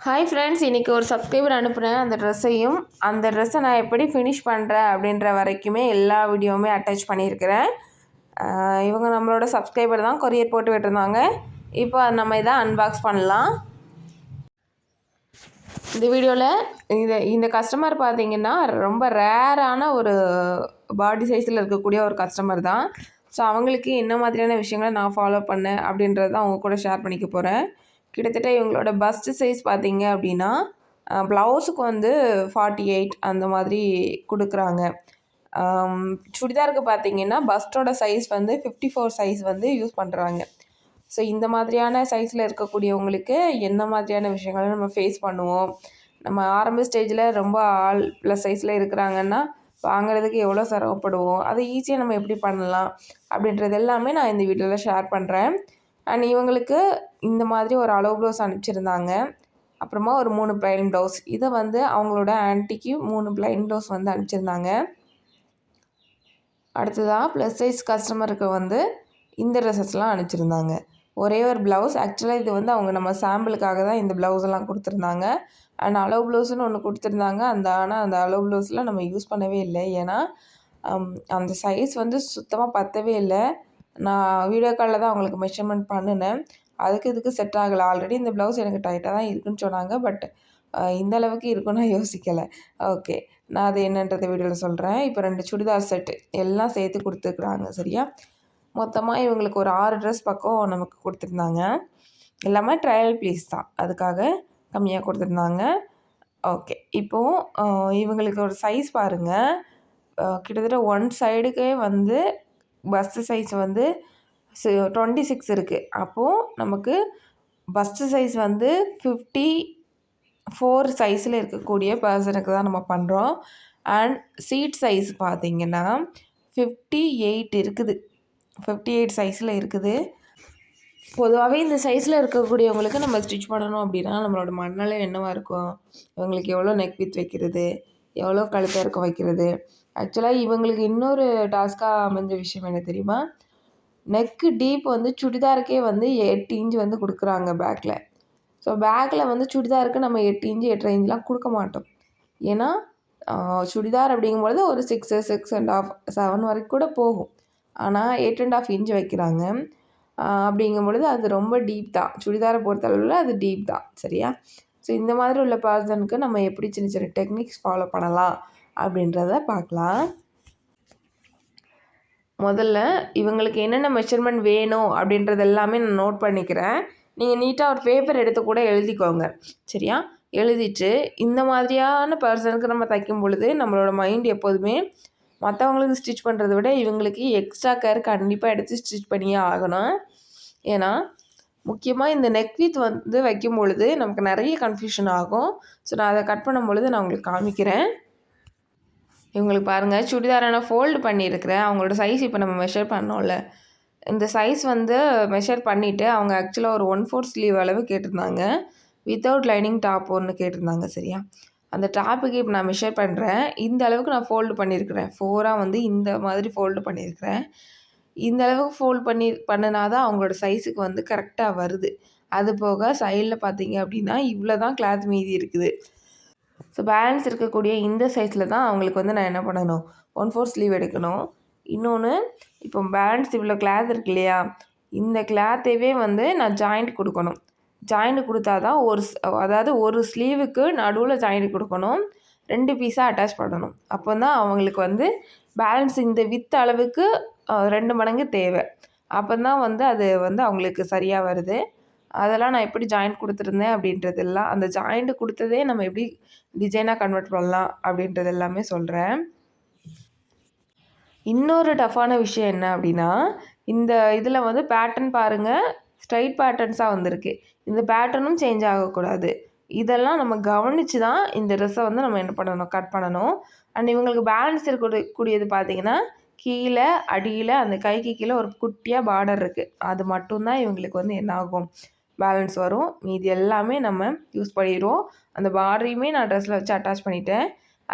Hi friends, இன்றைக்கி ஒரு subscriber அனுப்புகிறேன். அந்த ட்ரெஸ்ஸை நான் எப்படி ஃபினிஷ் பண்ணுறேன் அப்படின்ற வரைக்குமே எல்லா வீடியோவுமே அட்டாச் பண்ணியிருக்கிறேன். இவங்க நம்மளோட சப்ஸ்கிரைபர் தான், கொரியர் போட்டு விட்டுருந்தாங்க. இப்போ நம்ம இதை அன்பாக்ஸ் பண்ணலாம். இந்த வீடியோவில் இந்த கஸ்டமர் பார்த்திங்கன்னா ரொம்ப ரேரான ஒரு பாடி சைஸில் இருக்கக்கூடிய ஒரு கஸ்டமர் தான். ஸோ அவங்களுக்கு என்ன மாதிரியான விஷயங்களை நான் ஃபாலோ பண்ணேன் அப்படின்றது தான் அவங்க கூட ஷேர் பண்ணிக்க போகிறேன். கிட்டத்தட்ட இவங்களோட பஸ்ட்டு சைஸ் பார்த்திங்க அப்படின்னா ப்ளவுஸுக்கு வந்து 48 அந்த மாதிரி கொடுக்குறாங்க. சுடிதாருக்கு பார்த்திங்கன்னா பஸ்ட்டோட சைஸ் வந்து 54 சைஸ் வந்து யூஸ் பண்ணுறாங்க. ஸோ இந்த மாதிரியான சைஸில் இருக்கக்கூடியவங்களுக்கு என்ன மாதிரியான விஷயங்களை நம்ம ஃபேஸ் பண்ணுவோம், நம்ம ஆரம்ப ஸ்டேஜில் ரொம்ப ஆள் ப்ளஸ் சைஸில் இருக்கிறாங்கன்னா வாங்குறதுக்கு எவ்வளோ சிரமப்படுவோம், அதை ஈஸியாக நம்ம எப்படி பண்ணலாம் அப்படின்றது எல்லாமே நான் இந்த வீடியோவில் ஷேர் பண்ணுறேன். அண்ட் இவங்களுக்கு இந்த மாதிரி ஒரு அளவு ப்ளவுஸ் அனுப்பிச்சிருந்தாங்க. அப்புறமா ஒரு 3 ப்ளைன் ப்ளவுஸ், இதை வந்து அவங்களோட ஆன்ட்டிக்கு 3 ப்ளைன் ப்ளவுஸ் வந்து அனுப்பிச்சிருந்தாங்க. அடுத்ததாக ப்ளஸ் சைஸ் கஸ்டமருக்கு வந்து இந்த ட்ரெஸ்ஸஸ்லாம் அனுப்பிச்சிருந்தாங்க. ஒரே ஒரு ப்ளவுஸ், ஆக்சுவலாக இது வந்து அவங்க நம்ம சாம்பிளுக்காக தான் இந்த ப்ளவுஸ் எல்லாம் கொடுத்துருந்தாங்க. அண்ட் அளவு ப்ளவுஸ்னு ஒன்று கொடுத்துருந்தாங்க. ஆனால் அந்த அளவு ப்ளவுஸ்லாம் நம்ம யூஸ் பண்ணவே இல்லை. ஏன்னா அந்த சைஸ் வந்து சுத்தமாக பத்தவே இல்லை. நான் வீடியோ காலில் தான் அவங்களுக்கு மெஷர்மெண்ட் பண்ணினேன். இதுக்கு செட் ஆகலை. ஆல்ரெடி இந்த ப்ளவுஸ் எனக்கு டைட்டாக தான் இருக்குதுன்னு சொன்னாங்க. பட் இந்த அளவுக்கு இருக்குன்னு நான் யோசிக்கலை. ஓகே, நான் அது என்னன்றதை வீடியோவில் சொல்கிறேன். இப்போ 2 சுடிதார் செட்டு எல்லாம் சேர்த்து கொடுத்துருக்குறாங்க. சரியா, மொத்தமாக இவங்களுக்கு ஒரு 6 ட்ரெஸ் பக்கம் நமக்கு கொடுத்துருந்தாங்க. எல்லாமே ட்ரையல் பீஸ் தான், அதுக்காக கம்மியாக கொடுத்துருந்தாங்க. ஓகே, இப்போது இவங்களுக்கு ஒரு சைஸ் பாருங்கள். கிட்டத்தட்ட 1 சைடுக்கே வந்து பஸ்ட்டு சைஸ் வந்து 26 இருக்குது. அப்போது நமக்கு பஸ்ட்டு சைஸ் வந்து 54 சைஸில் இருக்கக்கூடிய பர்சனுக்கு தான் நம்ம பண்ணுறோம். அண்ட் சீட் சைஸ் பார்த்திங்கன்னா 58 இருக்குது. 58 சைஸில் இருக்குது. பொதுவாகவே இந்த சைஸில் இருக்கக்கூடியவங்களுக்கு நம்ம ஸ்டிச் பண்ணணும் அப்படின்னா நம்மளோட மனநிலை என்னவாக இருக்கும், இவங்களுக்கு எவ்வளோ நெக் வித் வைக்கிறது, எவ்வளோ கழுத்தை இருக்க வைக்கிறது. ஆக்சுவலாக இவங்களுக்கு இன்னொரு டாஸ்க்காக அமைஞ்ச விஷயம் என்ன தெரியுமா, நெக்கு டீப் வந்து சுடிதாருக்கே வந்து 8 இன்ச் வந்து கொடுக்குறாங்க பேக்கில். ஸோ பேக்கில் வந்து சுடிதாருக்கு நம்ம 8 இன்ச்சு 8.5 இன்ச்லாம் கொடுக்க மாட்டோம். ஏன்னா சுடிதார் அப்படிங்கும்பொழுது ஒரு 6, 6.5, 7 வரைக்கும் கூட போகும். ஆனால் 8.5 இன்ச் வைக்கிறாங்க. அப்படிங்கும்பொழுது அது ரொம்ப டீப் தான். சுடிதாரை பொறுத்தளவில் அது டீப் தான். சரியா, ஸோ இந்த மாதிரி உள்ள பர்சனுக்கு நம்ம எப்படி சின்ன சின்ன டெக்னிக்ஸ் ஃபாலோ பண்ணலாம் அப்படின்றத பார்க்கலாம். முதல்ல இவங்களுக்கு என்னென்ன மெஷர்மெண்ட் வேணும் அப்படின்றது எல்லாமே நான் நோட் பண்ணிக்கிறேன். நீங்கள் நீட்டாக ஒரு பேப்பர் எடுத்து கூட எழுதிக்கோங்க. சரியா, எழுதிட்டு இந்த மாதிரியான பர்சனுக்கு நம்ம தைக்கும் பொழுது நம்மளோட மைண்ட் எப்போதுமே மற்றவங்களுக்கு ஸ்டிச் பண்ணுறத விட இவங்களுக்கு எக்ஸ்ட்ரா கேர் கண்டிப்பாக எடுத்து ஸ்டிச் பண்ணியே ஆகணும். ஏன்னா முக்கியமாக இந்த நெக் வித் வந்து வைக்கும் பொழுது நமக்கு நிறைய கன்ஃபியூஷன் ஆகும். ஸோ நான் அதை கட் பண்ணும் பொழுது நான் உங்களுக்கு காமிக்கிறேன். இவங்களுக்கு பாருங்கள், சுடிதாரை நான் ஃபோல்டு பண்ணியிருக்கிறேன். அவங்களோட சைஸ் இப்போ நம்ம மெஷர் பண்ணோம்ல, இந்த சைஸ் வந்து மெஷர் பண்ணிவிட்டு அவங்க ஆக்சுவலாக ஒரு 1/4 ஸ்லீவ் அளவு கேட்டிருந்தாங்க. வித்தவுட் லைனிங் டாப் ஒன்று கேட்டிருந்தாங்க. சரியா, அந்த டாப்புக்கு இப்போ நான் மெஷர் பண்ணுறேன். இந்த அளவுக்கு நான் ஃபோல்டு பண்ணியிருக்கிறேன். 4ஆக வந்து இந்த மாதிரி ஃபோல்டு பண்ணியிருக்கிறேன். இந்த அளவுக்கு பண்ணினா தான் அவங்களோட சைஸுக்கு வந்து கரெக்டாக வருது. அது போக சைடில் பார்த்தீங்க அப்படின்னா இவ்வளோ தான் கிளாத் மீதி இருக்குது. ஸோ பேலன்ஸ் இருக்கக்கூடிய இந்த சைஸில் தான் அவங்களுக்கு வந்து நான் என்ன பண்ணணும், 1/4 ஸ்லீவ் எடுக்கணும். இன்னொன்று, இப்போ பேலன்ஸ் இவ்வளோ கிளாத் இருக்கு இல்லையா, இந்த கிளாத்தையே வந்து நான் ஜாயிண்ட் கொடுக்கணும். ஜாயிண்ட் கொடுத்தா தான் அதாவது ஒரு ஸ்லீவுக்கு நடுவில் ஜாயிண்ட் கொடுக்கணும். 2 பீஸாக அட்டாச் பண்ணணும். அப்போ தான் அவங்களுக்கு வந்து பேலன்ஸ் இந்த வித் அளவுக்கு 2 மடங்கு தேவை. அப்போ தான் வந்து அது வந்து அவங்களுக்கு சரியாக வருது. அதெல்லாம் நான் எப்படி ஜாயிண்ட் கொடுத்துருந்தேன் அப்படின்றதெல்லாம், அந்த ஜாயிண்ட் கொடுத்ததே நம்ம எப்படி டிசைனாக கன்வெர்ட் பண்ணலாம் அப்படின்றது எல்லாமே சொல்கிறேன். இன்னொரு டஃப்பான விஷயம் என்ன அப்படின்னா, இந்த இதில் வந்து பேட்டர்ன் பாருங்கள், ஸ்ட்ரைட் பேட்டர்ன்ஸாக வந்திருக்கு. இந்த பேட்டர்னும் சேஞ்ச் ஆகக்கூடாது. இதெல்லாம் நம்ம கவனித்து தான் இந்த ட்ரெஸ்ஸை வந்து நம்ம என்ன பண்ணணும், கட் பண்ணணும். அண்ட் இவங்களுக்கு பேலன்ஸ் இருக்கக்கூடியது பார்த்திங்கன்னா கீழே அடியில் அந்த கைக்கு கீழே ஒரு குட்டியாக பார்டர் இருக்குது. அது மட்டும்தான் இவங்களுக்கு வந்து என்ன ஆகும், பேலன்ஸ் வரும். மீதி எல்லாமே நம்ம யூஸ் பண்ணிடுவோம். அந்த பார்டரையுமே நான் ட்ரெஸ்ஸில் வச்சு அட்டாச் பண்ணிட்டேன்.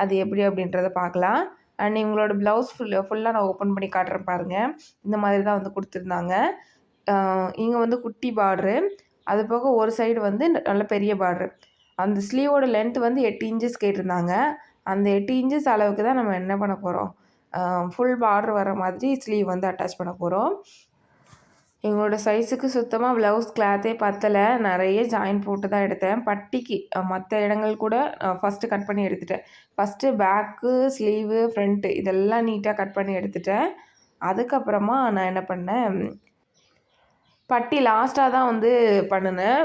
அது எப்படி அப்படின்றத பார்க்கலாம். அண்ட் இவங்களோட ப்ளவுஸ் ஃபுல்லாக நான் ஓப்பன் பண்ணி காட்டுறேன் பாருங்கள். இந்த மாதிரி தான் வந்து கொடுத்துருந்தாங்க. இங்கே வந்து குட்டி பார்ட்ரு, அது போக ஒரு சைடு வந்து நல்ல பெரிய பார்ட்ரு. அந்த ஸ்லீவோட லென்த் வந்து 8 இன்ச்சஸ் கேட்டிருந்தாங்க. அந்த 8 இன்ச்சஸ் அளவுக்கு தான் நம்ம என்ன பண்ண போகிறோம், ஃபுல் பார்டர் வர மாதிரி ஸ்லீவ் வந்து அட்டாச் பண்ண போகிறோம். எங்களோட சைஸுக்கு சுத்தமாக ப்ளவுஸ் கிளாத்தே பத்தலை. நிறைய ஜாயின் போட்டு தான் எடுத்தேன். பட்டிக்கு மற்ற இடங்கள் கூட ஃபஸ்ட்டு கட் பண்ணி எடுத்துட்டேன். ஃபஸ்ட்டு பேக்கு, ஸ்லீவு, ஃப்ரண்ட்டு இதெல்லாம் நீட்டாக கட் பண்ணி எடுத்துட்டேன். அதுக்கப்புறமா நான் என்ன பண்ணேன், பட்டி லாஸ்ட்டாக தான் வந்து பண்ணினேன்.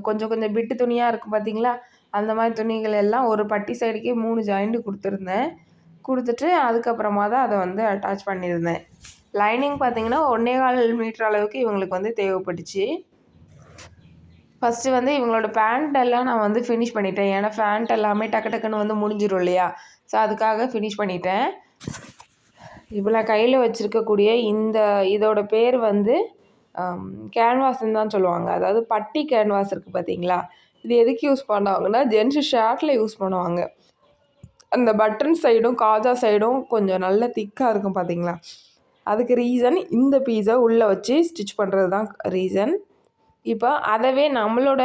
கொஞ்சம் கொஞ்சம் பிட்டு துணியாக இருக்கும் பார்த்தீங்களா, அந்த மாதிரி துணிகள் எல்லாம் ஒரு பட்டி சைடுக்கே 3 ஜாயிண்ட்டு கொடுத்துருந்தேன். கொடுத்துட்டு அதுக்கப்புறமா தான் அதை வந்து அட்டாச் பண்ணியிருந்தேன். லைனிங் பார்த்திங்கன்னா 1.25 மீட்டர் அளவுக்கு இவங்களுக்கு வந்து தேவைப்பட்டுச்சு. ஃபஸ்ட்டு வந்து இவங்களோட பேண்ட்டெல்லாம் நான் வந்து ஃபினிஷ் பண்ணிட்டேன். ஏன்னா பேண்ட் எல்லாமே டக்கு டக்குன்னு வந்து முடிஞ்சிடும் இல்லையா, ஸோ அதுக்காக ஃபினிஷ் பண்ணிட்டேன். இப்போ நான் கையில் வச்சுருக்கக்கூடிய இதோட பேர் வந்து கேன்வாஸ்ன்னு தான் சொல்லுவாங்க. அதாவது பட்டி கேன்வாஸ் இருக்குது பார்த்தீங்களா, இது எதுக்கு யூஸ் பண்ணுவாங்கன்னா ஜென்ஸு ஷர்ட்டில் யூஸ் பண்ணுவாங்க. அந்த பட்டன் சைடும் காஜா சைடும் கொஞ்சம் நல்ல திக்காக இருக்கும் பார்த்தீங்களா, அதுக்கு ரீசன் இந்த பீஸை உள்ளே வச்சு ஸ்டிச் பண்ணுறது தான் ரீசன். இப்போ அதவே நம்மளோட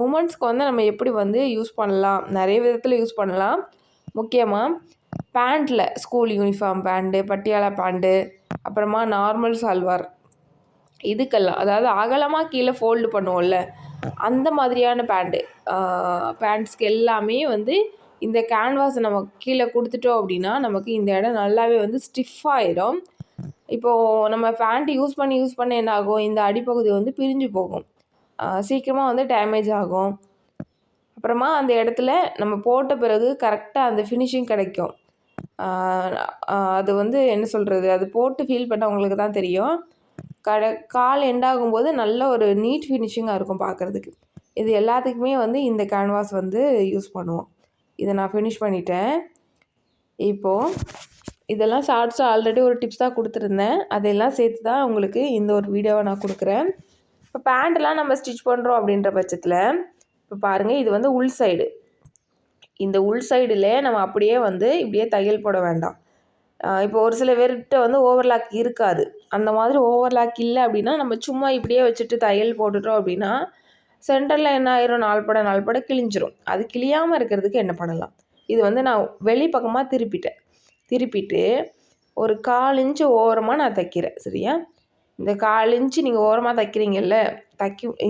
உமன்ஸ்க்கு வந்து நம்ம எப்படி வந்து யூஸ் பண்ணலாம், நிறைய விதத்தில் யூஸ் பண்ணலாம். முக்கியமாக பேண்ட்டில் school uniform pant, Patiala pant, அப்புறமா நார்மல் சல்வார் இதுக்கெல்லாம், அதாவது அகலமாக கீழே ஃபோல்டு பண்ணுவோம்ல அந்த மாதிரியான பேண்ட்ஸ்க்கு எல்லாமே வந்து இந்த கேன்வாஸை நம்ம கீழே கொடுத்துட்டோம் அப்படின்னா நமக்கு இந்த இடம் நல்லாவே வந்து ஸ்டிஃபாகிடும். இப்போது நம்ம பேண்ட் யூஸ் பண்ண என்ன ஆகும், இந்த அடிப்பகுதி வந்து பிரிஞ்சு போகும், சீக்கிரமாக வந்து டேமேஜ் ஆகும். அப்புறமா அந்த இடத்துல நம்ம போட்ட பிறகு கரெக்டாக அந்த ஃபினிஷிங் கிடைக்கும். அது வந்து என்ன சொல்கிறது, அது போட்டு ஃபீல் பண்ணவங்களுக்கு தான் தெரியும். கால் எண்டாகும்போது நல்ல ஒரு நீட் ஃபினிஷிங்காக இருக்கும் பார்க்குறதுக்கு. இது எல்லாத்துக்குமே வந்து இந்த கேன்வாஸ் வந்து யூஸ் பண்ணுவோம். இதை நான் ஃபினிஷ் பண்ணிட்டேன். இப்போது இதெல்லாம் ஷார்ட்ஸு ஆல்ரெடி ஒரு டிப்ஸ் தான் கொடுத்துருந்தேன். அதெல்லாம் சேர்த்து தான் உங்களுக்கு இந்த ஒரு வீடியோவை நான் கொடுக்குறேன். இப்போ பேண்ட்லாம் நம்ம ஸ்டிச் பண்ணுறோம் அப்படின்ற பட்சத்தில் இப்போ பாருங்கள், இது வந்து உள் சைடு. இந்த உள் சைடில் நம்ம அப்படியே வந்து இப்படியே தையல் போட வேண்டாம். இப்போ ஒரு சில பேர்கிட்ட வந்து ஓவர்லாக் இருக்காது. அந்த மாதிரி ஓவர்லாக் இல்லை அப்படின்னா நம்ம சும்மா இப்படியே வச்சுட்டு தையல் போட்டுட்டோம் அப்படின்னா சென்டரில் என்ன ஆயிரும், நாள்பட கிழிஞ்சிரும். அது கிழியாமல் இருக்கிறதுக்கு என்ன பண்ணலாம், இது வந்து நான் வெளி பக்கமாக திருப்பிட்டு ஒரு 1/4 இன்ச்சு ஓரமாக நான் தைக்கிறேன். சரியா, இந்த 1/4 இன்ச்சு நீங்கள் ஓரமாக தைக்கிறீங்கல்ல,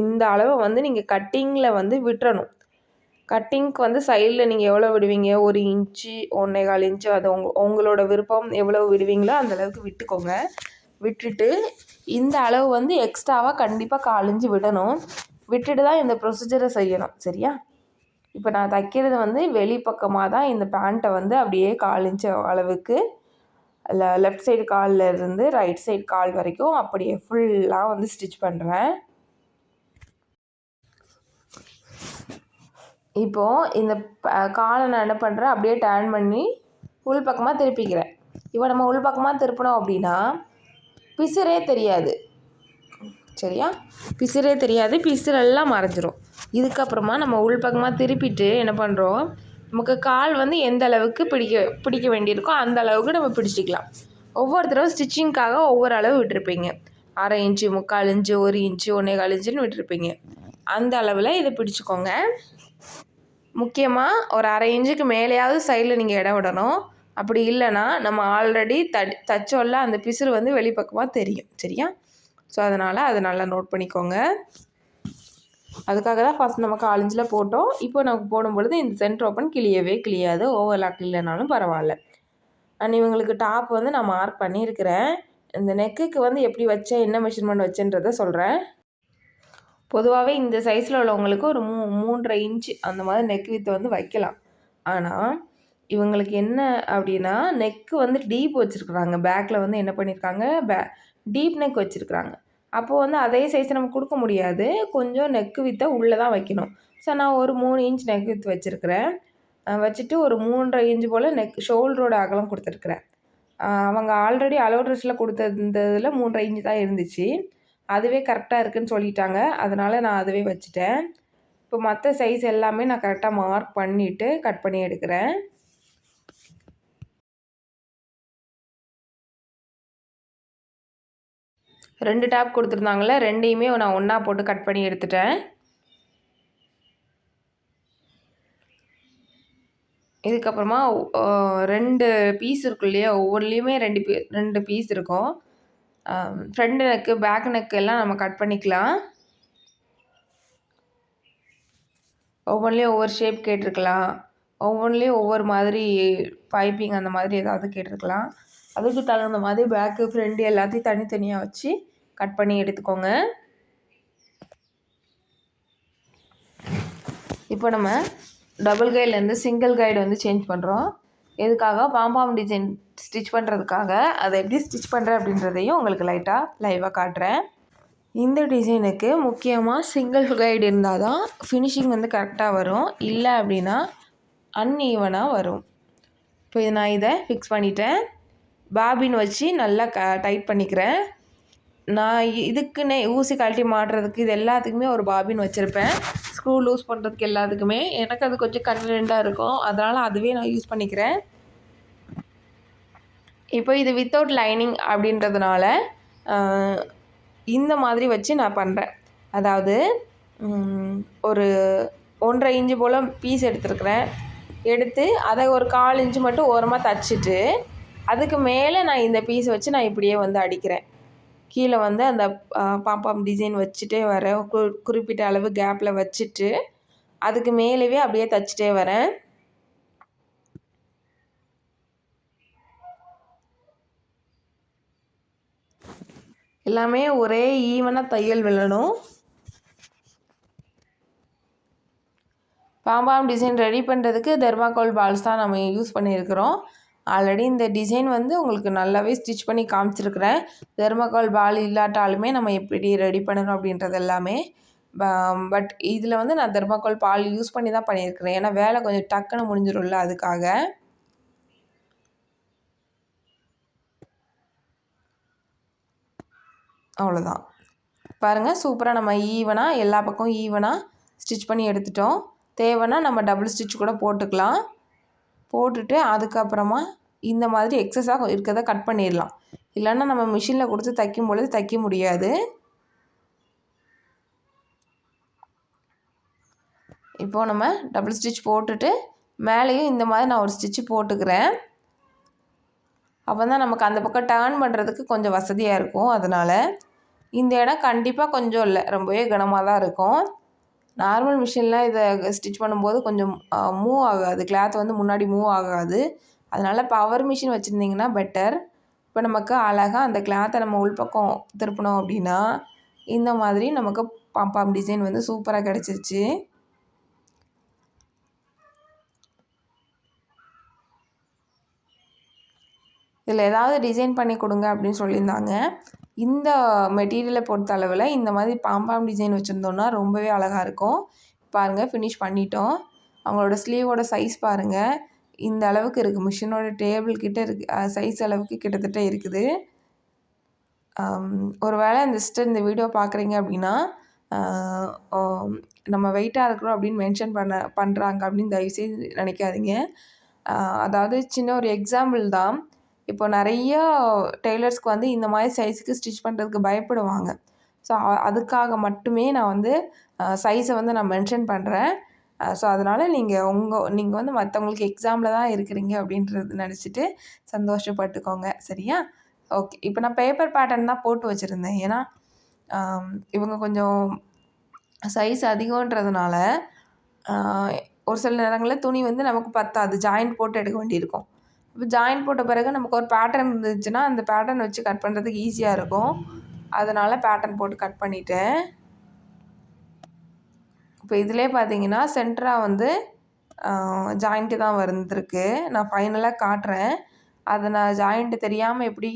இந்த அளவை வந்து நீங்கள் கட்டிங்கில் வந்து விட்டுறணும். கட்டிங்க்கு வந்து சைடில் நீங்கள் எவ்வளோ விடுவீங்க, 1 இன்ச்சு 1.25 இன்ச்சு, அது உங்களோட விருப்பம் எவ்வளோ விடுவீங்களோ அந்தளவுக்கு விட்டுக்கோங்க. விட்டுட்டு இந்த அளவு வந்து எக்ஸ்ட்ராவாக கண்டிப்பாக 1/4 இன்ச்சு விடணும். விட்டுட்டு தான் இந்த ப்ரொசீஜரை செய்யணும். சரியா, இப்போ நான் தைக்கிறது வந்து வெளிப்பக்கமாக தான் இந்த பேண்ட்டை வந்து அப்படியே 1/4 இன்ச்சு அளவுக்கு லெஃப்ட் சைடு காலில் இருந்து ரைட் சைடு கால் வரைக்கும் அப்படியே ஃபுல்லாக வந்து ஸ்டிச் பண்ணுறேன். இப்போது இந்த காலை நான் என்ன பண்ணுறேன், அப்படியே டர்ன் பண்ணி உள் பக்கமாக திருப்பிக்கிறேன். இப்போ நம்ம உள் பக்கமாக திருப்பினோம் அப்படின்னா பிசுறே தெரியாது. சரியா, பிசுறே தெரியாது, பிசுறெல்லாம் மறைஞ்சிரும். இதுக்கப்புறமா நம்ம உள் பக்கமாக திருப்பிட்டு என்ன பண்ணுறோம், நமக்கு கால் வந்து எந்த அளவுக்கு பிடிக்க வேண்டியிருக்கோ அந்த அளவுக்கு நம்ம பிடிச்சிக்கலாம். ஒவ்வொரு தடவை ஸ்டிச்சிங்க்காக ஒவ்வொரு அளவு விட்டுருப்பீங்க. 1/2 இன்ச்சு, 3/4 இன்ச்சு, 1 இன்ச்சு, 1.25 இன்ச்சுன்னு விட்டுருப்பீங்க. அந்த அளவில் இதை பிடிச்சிக்கோங்க. முக்கியமாக ஒரு 1/2 இன்ச்சுக்கு மேலேயாவது சைடில் நீங்கள் இடம் விடணும். அப்படி இல்லைன்னா நம்ம ஆல்ரெடி தச்சோல்ல அந்த பிசுறு வந்து வெளிப்பக்கமாக தெரியும். சரியா, ஸோ அதனால் அதை நல்லா நோட் பண்ணிக்கோங்க. அதுக்காக தான் ஃபஸ்ட் நம்ம 1/4 இன்ச்சில் போட்டோம். இப்போ நமக்கு போடும்பொழுது இந்த சென்டர் ஓப்பன் கிழியாது. ஓவர்லாக் இல்லைனாலும் பரவாயில்ல. நான் இவங்களுக்கு டாப் வந்து நான் மார்க் பண்ணியிருக்கிறேன். இந்த நெக்குக்கு வந்து எப்படி வச்சேன், என்ன மெஷர்மெண்ட் வச்சேன்றதை சொல்கிறேன். பொதுவாகவே இந்த சைஸில் உள்ளவங்களுக்கு ஒரு 3.5 இன்ச்சு அந்த மாதிரி நெக் வித்து வந்து வைக்கலாம். ஆனால் இவங்களுக்கு என்ன அப்படின்னா நெக்கு வந்து டீப் வச்சுருக்குறாங்க. பேக்கில் வந்து என்ன பண்ணியிருக்காங்க, டீப் நெக் வச்சுருக்குறாங்க. அப்போது வந்து அதே சைஸ் நம்ம கொடுக்க முடியாது. கொஞ்சம் நெக்கு வித்தை உள்ளே தான் வைக்கணும். ஸோ நான் ஒரு 3 இன்ச் நெக் வித்து வச்சுருக்கிறேன். வச்சுட்டு ஒரு 3.5 இன்ச்சு போல் ஷோல்டரோட அகலம் கொடுத்துருக்குறேன். அவங்க ஆல்ரெடி அளவு ட்ரெஸ்ஸில் கொடுத்ததில் 3.5 இன்ச்சு தான் இருந்துச்சு. அதுவே கரெக்டாக இருக்குதுன்னு சொல்லிட்டாங்க. அதனால் நான் அதுவே வச்சுட்டேன். இப்போ மற்ற சைஸ் எல்லாமே நான் கரெக்டாக மார்க் பண்ணிவிட்டு கட் பண்ணி எடுக்கிறேன். ரெண்டு டாப் கொடுத்துருந்தாங்களே, ரெண்டையுமே நான் ஒன்றா போட்டு கட் பண்ணி எடுத்துட்டேன். இதுக்கப்புறமா 2 பீஸ் இருக்கும் இல்லையா, ஒவ்வொன்றிலையுமே 2 பீஸ் இருக்கும். ஃப்ரண்ட் நெக்கு, பேக் நெக் எல்லாம் நம்ம கட் பண்ணிக்கலாம். ஒவ்வொன்றிலையும் ஒவ்வொரு ஷேப் கேட்டிருக்கலாம், ஒவ்வொன்றிலையும் ஒவ்வொரு மாதிரி பைப்பிங் அந்த மாதிரி ஏதாவது கேட்டிருக்கலாம். அதுக்கு தகுந்த மாதிரி பேக்கு, ஃப்ரண்ட் எல்லாத்தையும் தனித்தனியாக வச்சு கட் பண்ணி எடுத்துக்கோங்க. இப்போ நம்ம டபுள் கைட்லேருந்து சிங்கிள் கைடு வந்து சேஞ்ச் பண்ணுறோம். எதுக்காக? பாம்பாம் டிசைன் ஸ்டிச் பண்ணுறதுக்காக. அதை எப்படி ஸ்டிச் பண்ணுறேன் அப்படின்றதையும் உங்களுக்கு லைவாக காட்டுறேன். இந்த டிசைனுக்கு முக்கியமாக சிங்கிள் கைடு இருந்தால் தான் ஃபினிஷிங் வந்து கரெக்டாக வரும், இல்லை அப்படின்னா அன்ஈவனாக வரும். இப்போ நான் இதை ஃபிக்ஸ் பண்ணிட்டேன். பாபின் வச்சு நல்லா டைட் பண்ணிக்கிறேன். நான் இதுக்குன்னே ஊசி கழட்டி மாட்டுறதுக்கு இது எல்லாத்துக்குமே ஒரு பாபின் வச்சுருப்பேன். ஸ்க்ரூ லூஸ் பண்ணுறதுக்கு எல்லாத்துக்குமே எனக்கு அது கொஞ்சம் கன்வீனியண்ட்டாக இருக்கும், அதனால் அதுவே நான் யூஸ் பண்ணிக்கிறேன். இப்போ இது வித்தவுட் லைனிங் அப்படின்றதுனால இந்த மாதிரி வச்சு நான் பண்ணுறேன். அதாவது ஒரு 1.5 இன்ச்சு போல் பீஸ் எடுத்துருக்குறேன். எடுத்து அதை ஒரு 1/4 இன்ச்சு மட்டும் ஓரமாக தைச்சிட்டு அதுக்கு மேலே நான் இந்த பீஸ் வச்சு நான் இப்படியே வந்து அடிக்கிறேன். கீழே வந்து அந்த பாம்பாம் டிசைன் வச்சுட்டே வரேன். குறிப்பிட்ட அளவு கேப்பில் வச்சுட்டு அதுக்கு மேலேயே அப்படியே தைச்சிட்டே வரேன். எல்லாமே ஒரே ஈவனாக தையல் விழணும். பாம்பாம் டிசைன் ரெடி பண்ணுறதுக்கு தெர்மாக்கோல் பால்ஸ் தான் நம்ம யூஸ் பண்ணியிருக்கிறோம். ஆல்ரெடி இந்த டிசைன் வந்து உங்களுக்கு நல்லாவே ஸ்டிச் பண்ணி காமிச்சிருக்கிறேன். தெர்மாக்கோல் பால் இல்லாட்டாலுமே நம்ம எப்படி ரெடி பண்ணணும் அப்படின்றது எல்லாமே. பட் இதில் வந்து நான் தெர்மாக்கோல் பால் யூஸ் பண்ணி தான் பண்ணியிருக்கிறேன், ஏன்னா வேலை கொஞ்சம் டக்குன்னு முடிஞ்சிடும்ல, அதுக்காக. அவ்வளோதான். பாருங்கள், சூப்பராக நம்ம ஈவனாக எல்லா பக்கம் ஈவனாக ஸ்டிச் பண்ணி எடுத்துட்டோம். தேவைன்னா நம்ம டபுள் ஸ்டிச் கூட போட்டுக்கலாம். போட்டுட்டு அதுக்கப்புறமா இந்த மாதிரி எக்ஸஸாக இருக்கிறத கட் பண்ணிடலாம். இல்லைன்னா நம்ம மிஷினில் கொடுத்து தைக்கும் பொழுது தைக்க முடியாது. இப்போது நம்ம டபுள் ஸ்டிச் போட்டுட்டு மேலேயும் இந்த மாதிரி நான் ஒரு ஸ்டிச்சு போட்டுக்கிறேன். அப்போ தான் நமக்கு அந்த பக்கம் டர்ன் பண்ணுறதுக்கு கொஞ்சம் வசதியாக இருக்கும். அதனால் இந்த இடம் கண்டிப்பாக கொஞ்சம் இல்லை, ரொம்பவே கனமாக தான் இருக்கும். நார்மல் மிஷினில் இதை ஸ்டிச் பண்ணும்போது கொஞ்சம் மூவ் ஆகாது, கிளாத் வந்து முன்னாடி மூவ் ஆகாது. அதனால் பவர் மிஷின் வச்சுருந்திங்கன்னா பெட்டர். இப்போ நமக்கு அழகாக அந்த கிளாத்தை நம்ம உள்பக்கம் திருப்பினோம் அப்படின்னா இந்த மாதிரி நமக்கு பாம்பாம் டிசைன் வந்து சூப்பராக கிடச்சிருச்சு. இதில் ஏதாவது டிசைன் பண்ணி கொடுங்க அப்படின்னு சொல்லியிருந்தாங்க. இந்த மெட்டீரியலை பொறுத்த அளவில் இந்த மாதிரி பாம்பாம் டிசைன் வச்சுருந்தோன்னா ரொம்பவே அழகாக இருக்கும். பாருங்கள், ஃபினிஷ் பண்ணிட்டோம். அவங்களோட ஸ்லீவோட சைஸ் பாருங்கள், இந்த அளவுக்கு இருக்குது. மிஷினோட டேபிள் கிட்ட இருக்குது, சைஸ் அளவுக்கு கிட்டத்தட்ட இருக்குது. ஒரு வேளை இந்த வீடியோ பார்க்குறீங்க அப்படின்னா நம்ம வெயிட்டாக இருக்கிறோம் அப்படின்னு மென்ஷன் பண்ணுறாங்க அப்படின்னு தயவுசெய்து நினைக்காதீங்க. அதாவது சின்ன ஒரு எக்ஸாம்பிள் தான். இப்போ நிறையா டெய்லர்ஸ்க்கு வந்து இந்த மாதிரி சைஸுக்கு ஸ்டிச் பண்ணுறதுக்கு பயப்படுவாங்க. ஸோ அதுக்காக மட்டுமே நான் வந்து சைஸை வந்து நான் மென்ஷன் பண்ணுறேன். ஸோ அதனால் நீங்கள் வந்து மற்றவங்களுக்கு எக்ஸாமில் தான் இருக்கிறீங்க அப்படின்றது நினச்சிட்டு சந்தோஷப்பட்டுக்கோங்க, சரியா? ஓகே. இப்போ நான் பேப்பர் பேட்டர்ன் தான் போட்டு வச்சுருந்தேன். ஏன்னா இவங்க கொஞ்சம் சைஸ் அதிகன்றதுனால ஒரு சில நேரங்களில் துணி வந்து நமக்கு பத்தாது, ஜாயிண்ட் போட்டு எடுக்க வேண்டியிருக்கும். இப்போ ஜாயின் போட்ட பிறகு நமக்கு ஒரு பேட்டர்ன் இருந்துச்சுன்னா அந்த பேட்டர்ன் வச்சு கட் பண்ணுறதுக்கு ஈஸியாக இருக்கும். அதனால் பேட்டர்ன் போட்டு கட் பண்ணிட்டேன். இப்போ இதிலே பார்த்தீங்கன்னா சென்டராக வந்து ஜாயிண்ட்டு தான் வந்துருக்கு. நான் ஃபைனலாக காட்டுறேன். அதை நான் ஜாயிண்ட்டு தெரியாமல் எப்படி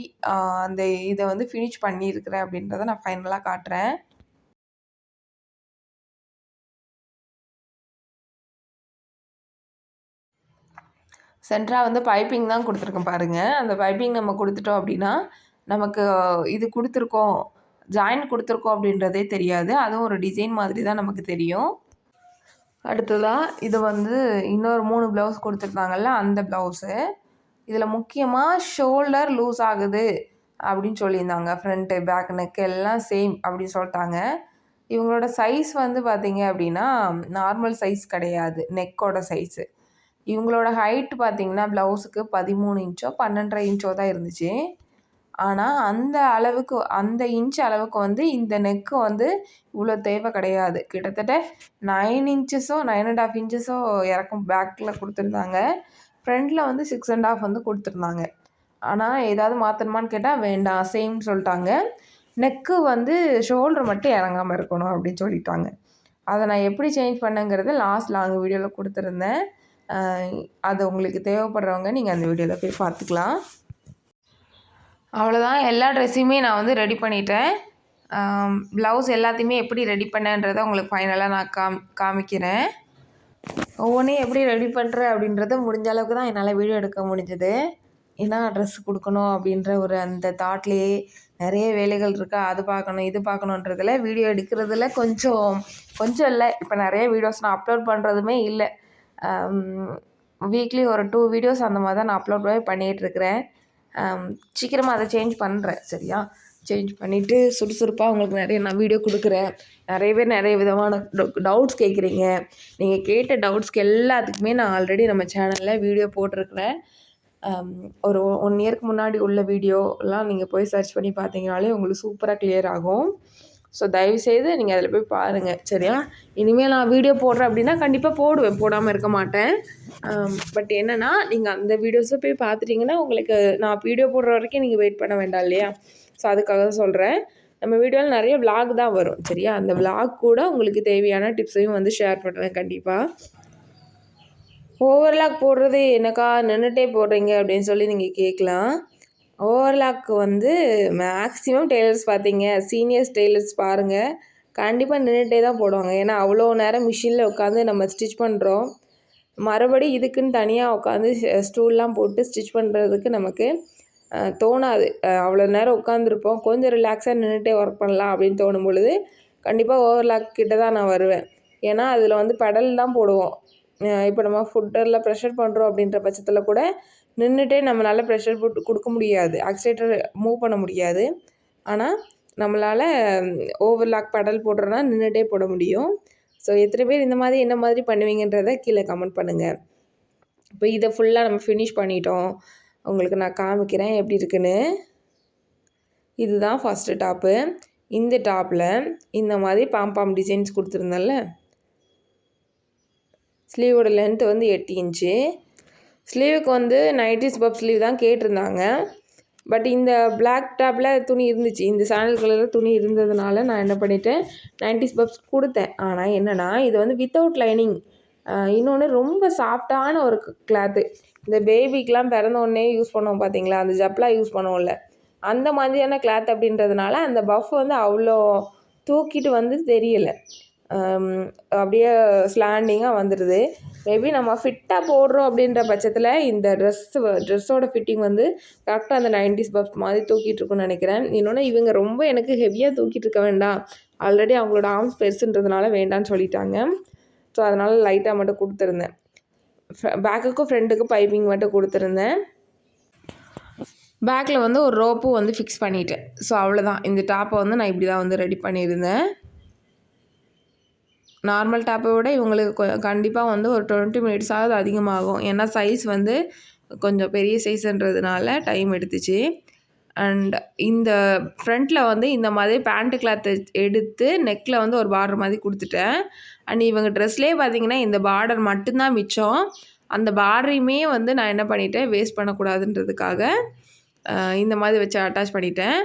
அந்த இதை வந்து ஃபினிஷ் பண்ணியிருக்கிறேன் அப்படின்றத நான் ஃபைனலாக காட்டுறேன். சென்டராக வந்து பைப்பிங் தான் கொடுத்துருக்கேன் பாருங்கள். அந்த பைப்பிங் நம்ம கொடுத்துட்டோம் அப்படின்னா நமக்கு இது கொடுத்துருக்கோம், ஜாயின் கொடுத்துருக்கோம் அப்படின்றதே தெரியாது. அதுவும் ஒரு டிசைன் மாதிரி தான் நமக்கு தெரியும். அடுத்ததாக இது வந்து இன்னொரு 3 ப்ளவுஸ் கொடுத்துருந்தாங்கல்ல, அந்த ப்ளவுஸு. இதில் முக்கியமாக ஷோல்டர் லூஸ் ஆகுது அப்படின்னு சொல்லியிருந்தாங்க. ஃப்ரண்ட்டு, பேக், நெக் எல்லாம் சேம் அப்படின்னு சொல்லிட்டாங்க. இவங்களோட சைஸ் வந்து பார்த்திங்க அப்படின்னா நார்மல் சைஸ் கிடையாது, நெக்கோட சைஸு. இவங்களோட ஹைட் பார்த்திங்கன்னா ப்ளவுஸுக்கு 13 இன்ச்சோ 12.5 இன்ச்சோ தான் இருந்துச்சு. ஆனால் அந்த இன்ச் அளவுக்கு வந்து இந்த நெக்கு வந்து இவ்வளோ தேவை கிடையாது. கிட்டத்தட்ட 9 இன்ச்சஸோ 9.5 இன்ச்சஸோ இறக்கம் பேக்கில் கொடுத்துருந்தாங்க. ஃப்ரண்டில் வந்து 6.5 வந்து கொடுத்துருந்தாங்க. ஆனால் ஏதாவது மாற்றணுமான்னு கேட்டால் வேண்டாம், சேம்னு சொல்லிட்டாங்க. நெக்கு வந்து ஷோல்டர் மட்டும் இறங்காமல் இருக்கணும் அப்படின்னு சொல்லிட்டாங்க. அதை நான் எப்படி சேஞ்ச் பண்ணேங்கிறது லாஸ்ட் லாங் வீடியோவில் கொடுத்துருந்தேன். அது உங்களுக்கு தேவைப்படுறவங்க நீங்கள் அந்த வீடியோவில் போய் பார்த்துக்கலாம். அவ்வளோதான், எல்லா ட்ரெஸ்ஸையுமே நான் வந்து ரெடி பண்ணிட்டேன். ப்ளவுஸ் எல்லாத்தையுமே எப்படி ரெடி பண்ணேன்றதை உங்களுக்கு ஃபைனலாக நான் காமிக்கிறேன். ஒவ்வொன்றையும் எப்படி ரெடி பண்ணுறேன் அப்படின்றத முடிஞ்ச அளவுக்கு தான் என்னால் வீடியோ எடுக்க முடிஞ்சது. ஏன்னா ட்ரெஸ் கொடுக்கணும் அப்படின்ற ஒரு அந்த தாட்லேயே நிறைய வேலைகள் இருக்கா, அது பார்க்கணும் இது பார்க்கணுன்றதில் வீடியோ எடுக்கிறதுல கொஞ்சம் இல்லை, இப்போ நிறைய வீடியோஸ் நான் அப்லோட் பண்ணுறதுமே இல்லை. வீக்லி ஒரு 2 வீடியோஸ் அந்த மாதிரி தான் நான் அப்லோட் பண்ணிகிட்ருக்கிறேன். சீக்கிரமாக அதை சேஞ்ச் பண்ணுறேன். சரியா, சேஞ்ச் பண்ணிவிட்டு சுறுசுறுப்பாக உங்களுக்கு நிறைய நான் வீடியோ கொடுக்குறேன். நிறைய பேர் நிறைய விதமான டவுட்ஸ் கேட்குறீங்க. நீங்கள் கேட்ட டவுட்ஸ்க்கு எல்லாத்துக்குமே நான் ஆல்ரெடி நம்ம சேனலில் வீடியோ போட்டிருக்கிறேன். ஒரு 1 இயருக்கு முன்னாடி உள்ள வீடியோலாம் நீங்கள் போய் சர்ச் பண்ணி பார்த்தீங்கனாலே உங்களுக்கு சூப்பராக கிளியர் ஆகும். ஸோ தயவுசெய்து நீங்கள் அதில் போய் பாருங்கள். சரியா, இனிமேல் நான் வீடியோ போடுறேன் அப்படின்னா கண்டிப்பாக போடுவேன், போடாமல் இருக்க மாட்டேன். பட் என்னென்னா நீங்கள் அந்த வீடியோஸை போய் பார்த்துட்டிங்கன்னா உங்களுக்கு நான் வீடியோ போடுற வரைக்கும் நீங்கள் வெயிட் பண்ண வேண்டாம் இல்லையா? ஸோ அதுக்காக தான் சொல்கிறேன். நம்ம வீடியோவில் நிறைய விளாக் தான் வரும். சரியா, அந்த விளாக் கூட உங்களுக்கு தேவையான டிப்ஸையும் வந்து ஷேர் பண்ணுறேன் கண்டிப்பாக. ஓவர்லாக் போடுறது என்னக்கா நின்றுட்டே போடுறீங்க அப்படின்னு சொல்லி நீங்கள் கேட்கலாம். ஓவர்லாக் வந்து மேக்ஸிமம் டெய்லர்ஸ் பார்த்தீங்க, சீனியர்ஸ் டெய்லர்ஸ் பாருங்கள், கண்டிப்பாக நின்றுட்டே தான் போடுவாங்க. ஏன்னா அவ்வளோ நேரம் மிஷினில் உட்காந்து நம்ம ஸ்டிச் பண்ணுறோம். மறுபடி இதுக்குன்னு தனியாக உட்காந்து ஸ்டூல்லாம் போட்டு ஸ்டிச் பண்ணுறதுக்கு நமக்கு தோணாது. அவ்வளோ நேரம் உட்காந்துருப்போம், கொஞ்சம் ரிலாக்ஸாக நின்றுட்டே ஒர்க் பண்ணலாம் அப்படின்னு தோணும் பொழுது கண்டிப்பாக ஓவர்லாக் கிட்ட தான் நான் வருவேன். ஏன்னா அதில் வந்து பெடல் தான் போடுவோம். இப்போ நம்ம ஃபுட்டரில் ப்ரெஷர் பண்ணுறோம் அப்படின்ற பட்சத்தில் கூட நின்றுட்டே நம்மளால் ப்ரெஷர் போட்டு கொடுக்க முடியாது, ஆக்சிலேட்டர் மூவ் பண்ண முடியாது. ஆனால் நம்மளால் ஓவர்லாக் பெடல் போடுறோன்னா நின்றுட்டே போட முடியும். ஸோ எத்தனை பேர் இந்த மாதிரி என்ன மாதிரி பண்ணுவீங்கன்றதை கீழே கமெண்ட் பண்ணுங்கள். இப்போ இதை ஃபுல்லாக நம்ம ஃபினிஷ் பண்ணிட்டோம். உங்களுக்கு நான் காமிக்கிறேன் எப்படி இருக்குன்னு. இதுதான் ஃபஸ்ட்டு டாப்பு. இந்த டாப்பில் இந்த மாதிரி பாம் டிசைன்ஸ் கொடுத்துருந்தேன்ல, ஸ்லீவோட லென்த்து வந்து 8 இன்ச்சு. ஸ்லீவுக்கு வந்து 90s பப் ஸ்லீவ் தான் கேட்டிருந்தாங்க. பட் இந்த பிளாக் டாப்பில் துணி இருந்துச்சு, இந்த சாண்டல் கலரில் துணி இருந்ததுனால நான் என்ன பண்ணிட்டேன், 90s பப்ஸ் கொடுத்தேன். ஆனால் என்னென்னா இது வந்து வித்தவுட் லைனிங். இன்னொன்று ரொம்ப சாஃப்டான ஒரு கிளாத்து. இந்த பேபிக்கெலாம் பிறந்த உடனே யூஸ் பண்ணுவோம் பார்த்தீங்களா, அந்த ஜப்லாம் யூஸ் பண்ணுவோம்ல, அந்த மாதிரியான கிளாத் அப்படின்றதுனால அந்த பஃப் வந்து அவ்வளோ தூக்கிட்டு வந்து தெரியலை, அப்படியே ஸ்லாண்டிங்காக வந்துடுது. மேபி நம்ம ஃபிட்டாக போடுறோம் அப்படின்ற பட்சத்தில் இந்த ட்ரெஸ்ஸோட ஃபிட்டிங் வந்து கரெக்டாக அந்த 90s பஃப் மாதிரி தூக்கிட்டு இருக்குன்னு நினைக்கிறேன். இன்னொன்று இவங்க ரொம்ப எனக்கு ஹெவியாக தூக்கிட்டு இருக்க வேண்டாம், ஆல்ரெடி அவங்களோட ஆர்ம்ஸ் பெருசுன்றதுனால வேண்டான்னு சொல்லிட்டாங்க. ஸோ அதனால் லைட்டாக மட்டும் கொடுத்துருந்தேன். பேக்குக்கும் ஃப்ரண்ட்டுக்கும் பைப்பிங் மட்டும் கொடுத்துருந்தேன். பேக்கில் வந்து ஒரு ரோப்பும் வந்து ஃபிக்ஸ் பண்ணிட்டேன். ஸோ அவ்வளோதான், இந்த டாப்பை வந்து நான் இப்படி தான் வந்து ரெடி பண்ணியிருந்தேன். நார்மல் டாப்பை விட இவங்களுக்கு கண்டிப்பாக வந்து ஒரு 20 மினிட்ஸாவது அதிகமாகும். ஏன்னா சைஸ் வந்து கொஞ்சம் பெரிய சைஸுன்றதுனால டைம் எடுத்துச்சு. அண்ட் இந்த ஃப்ரண்ட்டில் வந்து இந்த மாதிரி பேண்ட்டு கிளாத்தை எடுத்து நெக்கில் வந்து ஒரு பார்டர் மாதிரி கொடுத்துட்டேன். அண்ட் இவங்க ட்ரெஸ்லேயே பார்த்திங்கன்னா இந்த பார்டர் மட்டும்தான் மிச்சம். அந்த பார்டரையுமே வந்து நான் என்ன பண்ணிட்டேன், வேஸ்ட் பண்ணக்கூடாதுன்றதுக்காக இந்த மாதிரி வச்சு அட்டாச் பண்ணிட்டேன்.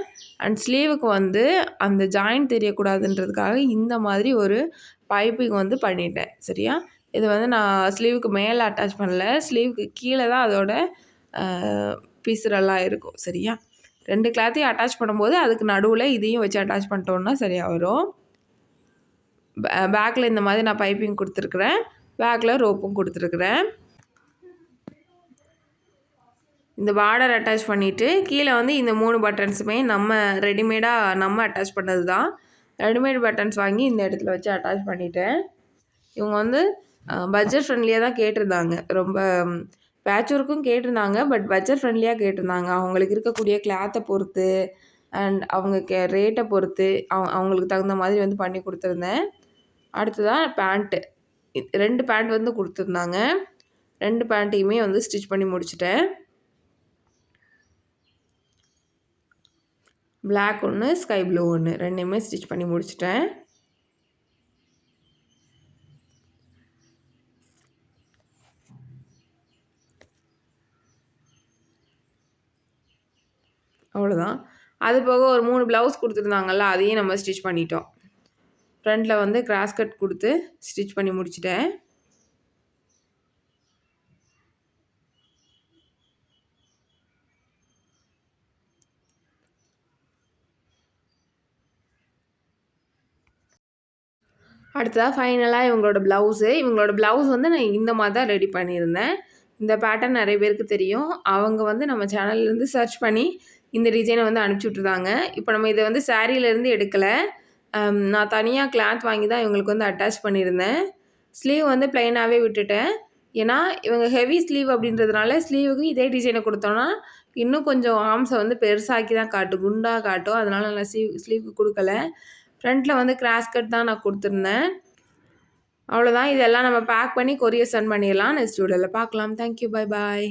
அண்ட் ஸ்லீவுக்கு வந்து அந்த ஜாயிண்ட் தெரியக்கூடாதுன்றதுக்காக இந்த மாதிரி ஒரு பைப்பிங் வந்து பண்ணிட்டேன். சரியா, இது வந்து நான் ஸ்லீவுக்கு மேலே அட்டாச் பண்ணல, ஸ்லீவுக்கு கீழே தான் அதோட பீஸரெல்லாம் இருக்கும். சரியா, 2 கிளாத்தையும் அட்டாச் பண்ணும்போது அதுக்கு நடுவில் இதையும் வச்சு அட்டாச் பண்ணிட்டோன்னா சரியாக வரும். பேக்கில் இந்த மாதிரி நான் பைப்பிங் கொடுத்துருக்குறேன், பேக்கில் ரோப்பும் கொடுத்துருக்குறேன். இந்த பார்டர் அட்டாச் பண்ணிவிட்டு கீழே வந்து இந்த 3 பட்டன்ஸுமே நம்ம ரெடிமேடாக நம்ம அட்டாச் பண்ணது தான். ரெடிமேட் பட்டன்ஸ் வாங்கி இந்த இடத்துல வச்சு அட்டாச் பண்ணிட்டேன். இவங்க வந்து பட்ஜெட் ஃப்ரெண்ட்லியாக தான் கேட்டிருந்தாங்க, ரொம்ப பேட்ச் ஒர்க்கும் கேட்டிருந்தாங்க, பட் பட்ஜெட் ஃப்ரெண்ட்லியாக கேட்டிருந்தாங்க. அவங்களுக்கு இருக்கக்கூடிய கிளாத்தை பொறுத்து அண்ட் அவங்க ரேட்டை பொறுத்து அவங்களுக்கு தகுந்த மாதிரி வந்து பண்ணி கொடுத்துருந்தேன். அடுத்ததான் பேண்ட்டு, 2 பேண்ட் வந்து கொடுத்துருந்தாங்க. 2 பேண்ட்டையுமே வந்து ஸ்டிச் பண்ணி முடிச்சிட்டேன். பிளாக் ஒன்று, ஸ்கை ப்ளூ ஒன்று 2யுமே ஸ்டிச் பண்ணி முடிச்சிட்டேன். அவ்வளோதான். அது போக ஒரு 3 ப்ளவுஸ் கொடுத்துருந்தாங்கல்ல, அதையும் நம்ம ஸ்டிச் பண்ணிட்டோம். ஃப்ரண்ட்டில் வந்து கிராஸ் கட் கொடுத்து ஸ்டிச் பண்ணி முடிச்சிட்டேன். அடுத்ததாக ஃபைனலாக இவங்களோட ப்ளவுஸ் வந்து நான் இந்த மாதிரி தான் ரெடி பண்ணியிருந்தேன். இந்த பேட்டர்ன் நிறைய பேருக்கு தெரியும். அவங்க வந்து நம்ம சேனல்லேருந்து சர்ச் பண்ணி இந்த டிசைனை வந்து அனுப்பிச்சி விட்ருந்தாங்க. இப்போ நம்ம இதை வந்து சாரீலேருந்து எடுக்கலை. நான் தனியாக கிளாத் வாங்கி தான் இவங்களுக்கு வந்து அட்டாச் பண்ணியிருந்தேன். ஸ்லீவ் வந்து ப்ளைனாகவே விட்டுட்டேன். ஏன்னா இவங்க ஹெவி ஸ்லீவ் அப்படின்றதுனால ஸ்லீவுக்கு இதே டிசைனை கொடுத்தோன்னா இன்னும் கொஞ்சம் ஆர்ம்ஸை வந்து பெருசாக்கி தான் காட்டும், குண்டாக காட்டும். அதனால் நான் ஸ்லீவுக்கு கொடுக்கல. ஃப்ரண்ட்டில் வந்து கிராஸ் கட் தான் நான் கொடுத்துருந்தேன். அவ்வளோதான். இதெல்லாம் நம்ம பேக் பண்ணி கொரியர் சென்ட் பண்ணிடலாம். நெக்ஸ்ட் வீடியோவில் பார்க்கலாம். தேங்க்யூ. Bye bye.